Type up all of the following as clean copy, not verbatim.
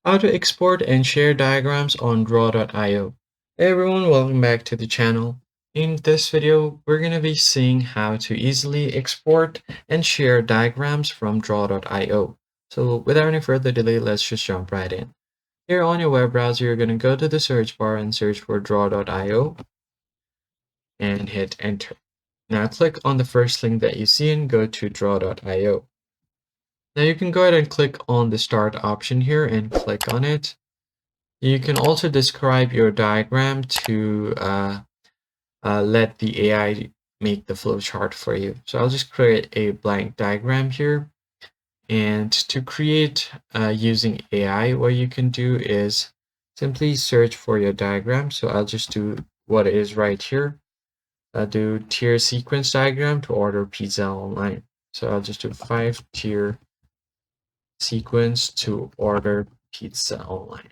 How to export and share diagrams on Draw.io. Hey everyone, welcome back to the channel. In this video, we're going to be seeing how to easily export and share diagrams from Draw.io. So without any further delay, let's just jump right in. Here on your web browser, you're going to go to the search bar and search for Draw.io and hit enter. Now click on the first link that you see and go to Draw.io. Now you can go ahead and click on the start option here and click on it. You can also describe your diagram to let the AI make the flowchart for you. So I'll just create a blank diagram here. And to create using AI, what you can do is simply search for your diagram. So I'll just do what is right here. I'll do tier sequence diagram to order pizza online. So I'll just do 5-tier sequence to order pizza online.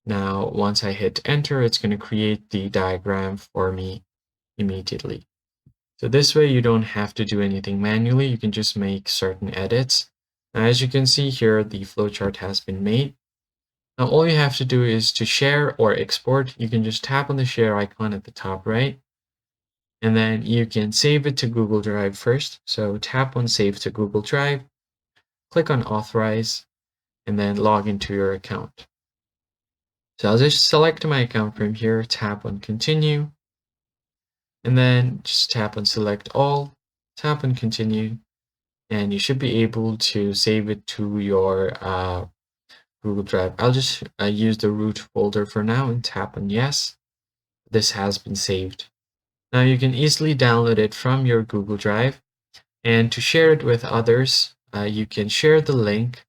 Now, once I hit enter, it's going to create the diagram for me immediately. So this way you don't have to do anything manually. You can just make certain edits. Now, as you can see here, the flowchart has been made. Now, all you have to do is to share or export. You can just tap on the share icon at the top right, and then you can save it to Google Drive first. So tap on Save to Google Drive, click on Authorize, and then log into your account. So I'll just select my account from here, tap on Continue, and then just tap on Select All, tap on Continue, and you should be able to save it to your Google Drive. I'll just use the root folder for now and tap on Yes. This has been saved. Now you can easily download it from your Google Drive, and to share it with others, you can share the link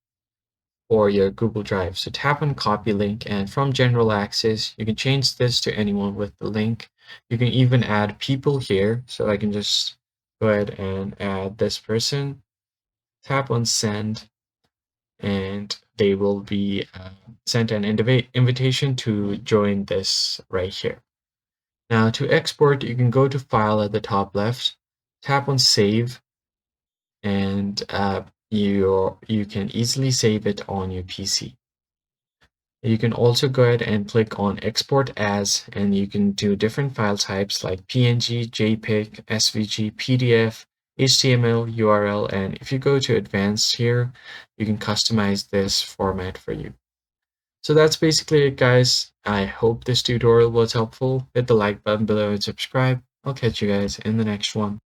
or your Google Drive. So tap on copy link, and from general access, you can change this to anyone with the link. You can even add people here. So I can just go ahead and add this person, tap on send, and they will be sent an invitation to join this right here. Now to export, you can go to file at the top left, tap on save, and you can easily save it on your PC. You can also go ahead and click on export as, and you can do different file types like PNG, JPEG, SVG, PDF, HTML, URL, and if you go to advanced here, you can customize this format for you. So that's basically it, guys. I hope this tutorial was helpful. Hit the like button below and subscribe. I'll catch you guys in the next one.